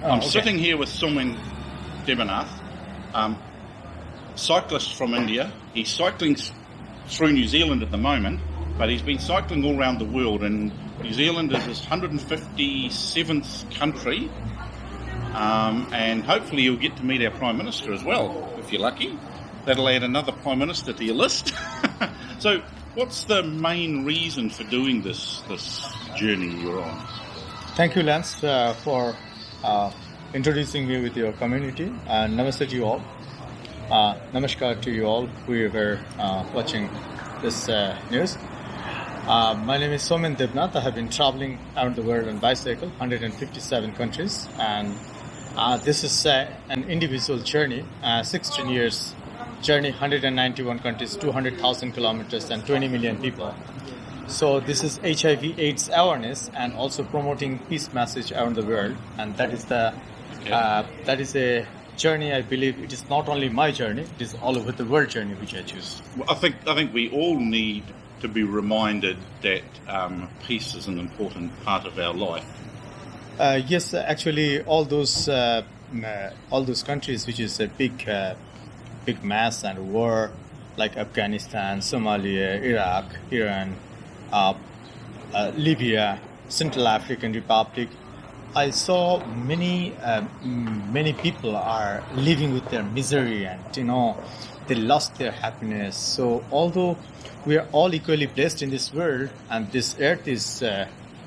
I'm sitting here with Somen Debnath, cyclist from India. He's cycling through New Zealand at the moment, but he's been cycling all around the world, and New Zealand is his 157th country, and hopefully you'll get to meet our Prime Minister as well, if you're lucky. That'll add another Prime Minister to your list. So what's the main reason for doing this journey you're on? Thank you, Lance, for introducing me with your community. Namaste to you all. Namaskar to you all who were watching this news. My name is Somen Debnath. I have been traveling around the world on bicycle, 157 countries, and this is an individual journey, 16 years journey, 191 countries, 200,000 kilometers, and 20 million people. So this is HIV/AIDS awareness and also promoting peace message around the world, and that is that is a journey. I believe it is not only my journey; it is all over the world journey which I choose. Well, I think we all need to be reminded that peace is an important part of our life. Yes, actually, all those countries which is a big mass and war, like Afghanistan, Somalia, Iraq, Iran, Libya, Central African Republic. I saw many people are living with their misery, and they lost their happiness. So although we are all equally blessed in this world, and this earth is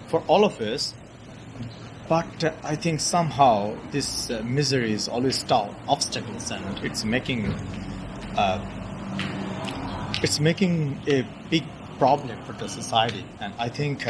for all of us, but I think somehow this misery is always obstacles, and it's making a big problem for the society. And I think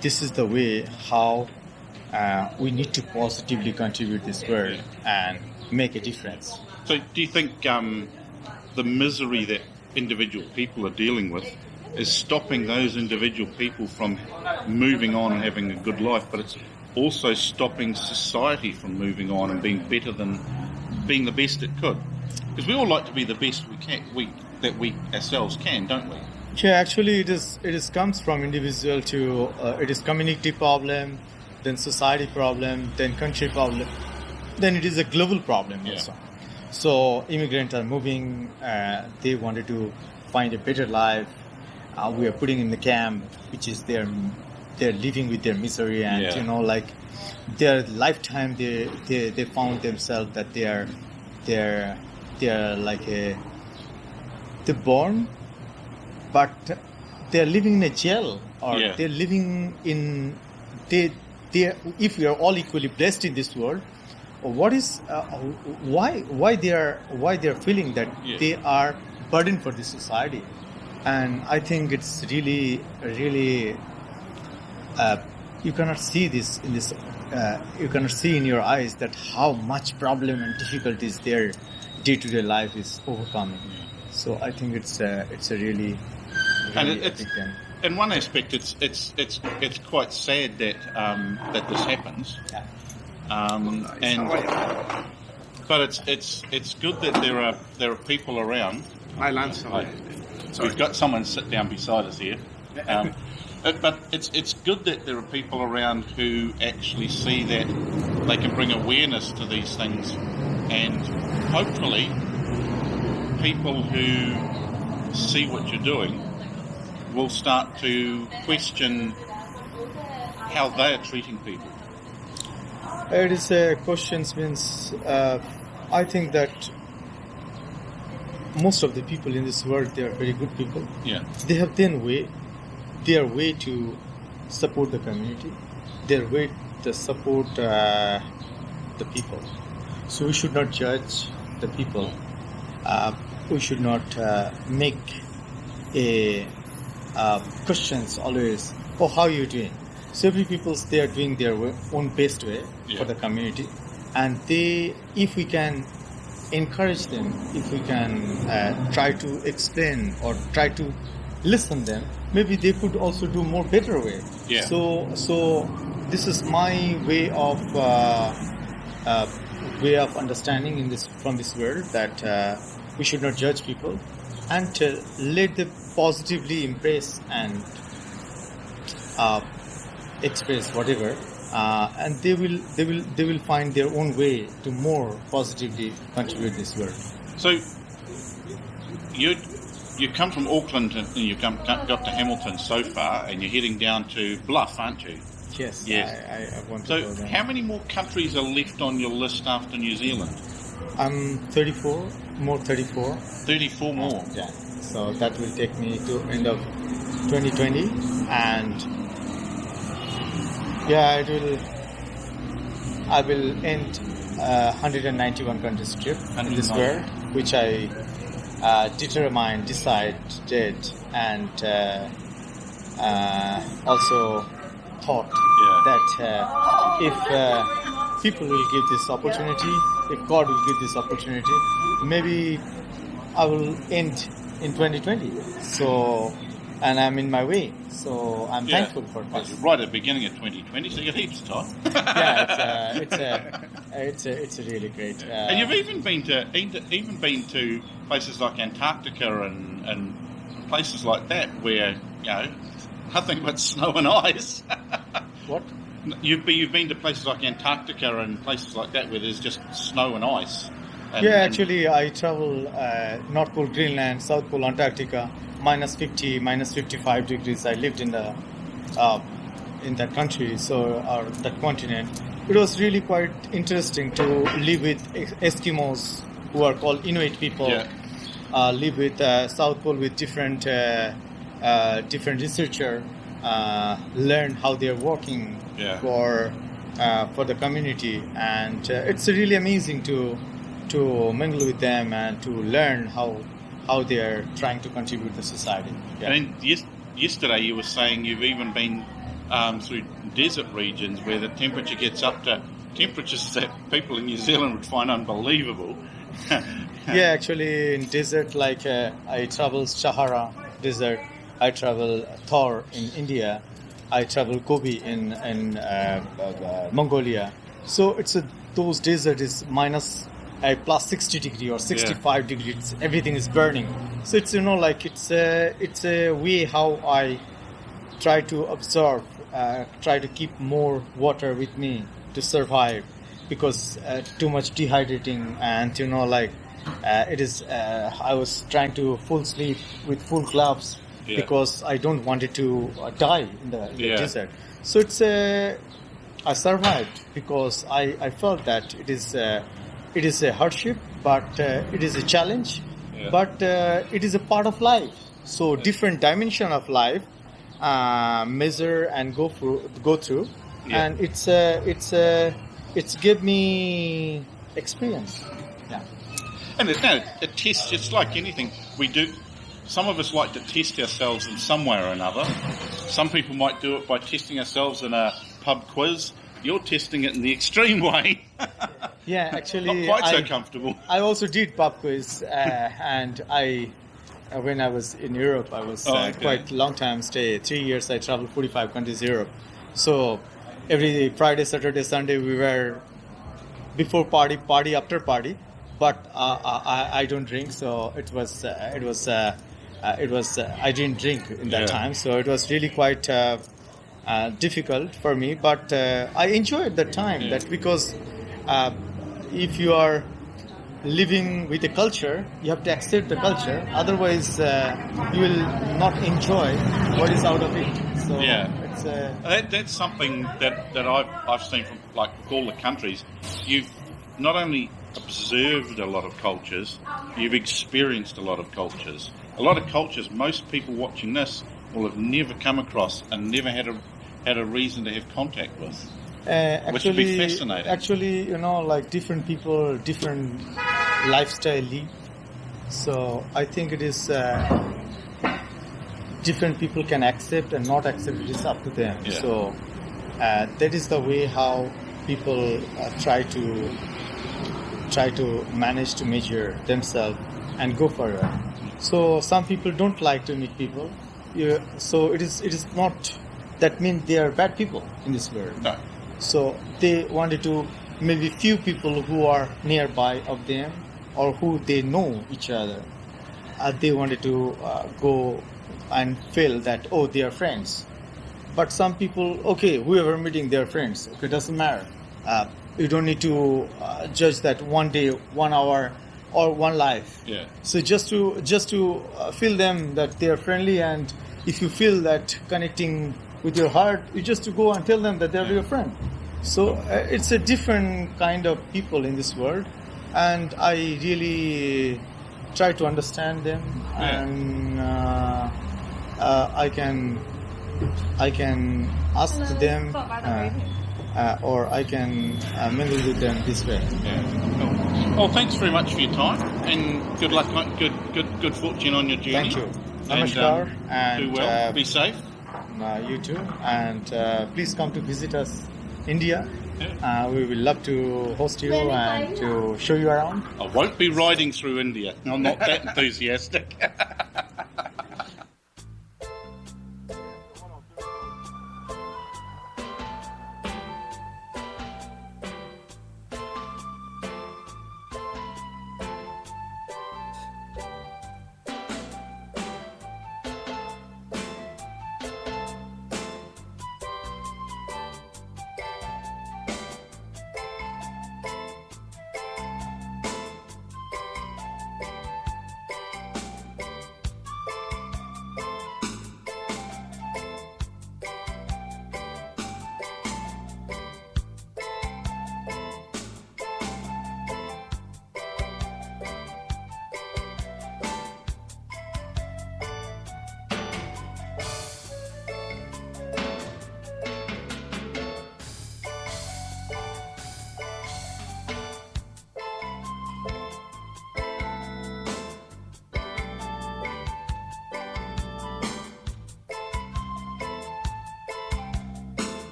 this is the way how we need to positively contribute this world and make a difference. So do you think the misery that individual people are dealing with is stopping those individual people from moving on and having a good life, but it's also stopping society from moving on and being better than being the best it could? Because we all like to be the best that we ourselves can, don't we? Yeah, actually it comes from individual to it is community problem, then society problem, then country problem, then it is a global problem also. So immigrants are moving, they wanted to find a better life. We are putting in the camp, which is they're living with their misery, and like their lifetime they found themselves that they're like they're born, but they're living in a jail, or they're living in they if we are all equally blessed in this world, what is why they are feeling that they are burden for the society. And I think it's really you cannot see this in this you cannot see in your eyes that how much problem and difficulties their day-to-day life is overcoming. So I think it's a really and a big thing. In one aspect, it's quite sad that that this happens. But it's good that there are people around. Hi, Lance. We've got someone sit down beside us here. But it's good that there are people around who actually see that they can bring awareness to these things, and hopefully people who see what you're doing will start to question how they are treating people. It is a question means I think that most of the people in this world, they are very good people. Yeah. They have their way to support the community, their way to support the people. So we should not judge the people. We should not make a questions always. Oh, how are you doing? So every people, they are doing their own best way for the community, and if we can encourage them, if we can try to explain or try to listen them, maybe they could also do more better way. Yeah. So this is my way of understanding in this from this world, that we should not judge people and let them positively impress and express whatever and they will find their own way to more positively contribute this world. So you come from Auckland and you got to Hamilton so far, and you're heading down to Bluff, aren't you? Yes. I want So to go there. how many more countries are left on your list after New Zealand? I'm 34, more 34. 34 more. Yeah. So that will take me to end of 2020, and yeah, I will end 191 countries trip in this 190. world, which I decided, and also thought that if people will give this opportunity, if God will give this opportunity, maybe I will end in 2020. So, and I'm in my way. So I'm thankful for Well, this. you're right at the beginning of 2020, so you got heaps of time. Yeah, it's a really great. And you've even been to places like Antarctica and places like that where nothing but snow and ice. What? You've been to places like Antarctica and places like that where there's just snow and ice. And, Yeah, actually, I travel North Pole, Greenland, South Pole, Antarctica, minus 50, minus 55 degrees. I lived in that country, or that continent. It was really quite interesting to live with Eskimos, who are called Inuit people. Yeah. Live with South Pole with different researcher. Learn how they are working for the community, and it's really amazing to mingle with them and to learn how they are trying to contribute to society. Yeah. And yesterday you were saying you've even been through desert regions where the temperature gets up to temperatures that people in New Zealand would find unbelievable. Yeah, actually, in desert, like I travel Sahara desert, I travel Thor in India, I travel Gobi in Mongolia. So those desert is minus plus 60 degree or 65 degrees. Everything is burning. So it's it's a way how I try to absorb, try to keep more water with me to survive, because too much dehydrating, and it is. I was trying to full sleep with full gloves because I don't want it to die in the desert. So I survived because I felt that it is a hardship, but it is a challenge, but it is a part of life. So different dimension of life, measure and go through, and it's give me experience. Yeah. And it tests. It's like anything we do. Some of us like to test ourselves in some way or another. Some people might do it by testing ourselves in a pub quiz. You're testing it in the extreme way. Yeah, actually, not quite so comfortable. I also did pub quiz, and when I was in Europe, I was quite long time stay. 3 years, I traveled 45 countries Europe. So every Friday, Saturday, Sunday, we were before party after party. But I don't drink, so it was I didn't drink in that time, so it was really quite difficult for me. But I enjoyed the time that because if you are living with a culture, you have to accept the culture. Otherwise, you will not enjoy what is out of it. So it's that's something that I've seen from like all the countries. You've not only observed a lot of cultures, you've experienced a lot of cultures. A lot of cultures, most people watching this will have never come across and never had a reason to have contact with. Which would be fascinating. Actually, like different people, different lifestyle live. So I think it is different people can accept and not accept. It is up to them. Yeah. So that is the way how people try to manage to measure themselves and go further. So some people don't like to meet people. So it is not that means they are bad people in this world. No. So they wanted to maybe few people who are nearby of them or who they know each other. They wanted to go and feel that they are friends. But some people, okay, whoever meeting their friends, okay, doesn't matter. You don't need to judge that one day, 1 hour, or one life. Yeah. So just to feel them that they are friendly, and if you feel that connecting with your heart, you just to go and tell them that they're your friend. So it's a different kind of people in this world, and I really try to understand them, and I can ask them, or I can mingle with them this way. Yeah. Cool. Well, thanks very much for your time, and good luck, good fortune on your journey. Thank you. And, Namaskar, and do well. Be safe. you too, and please come to visit us, India. Yeah. We will love to host you and to show you around. I won't be riding through India. I'm not that enthusiastic.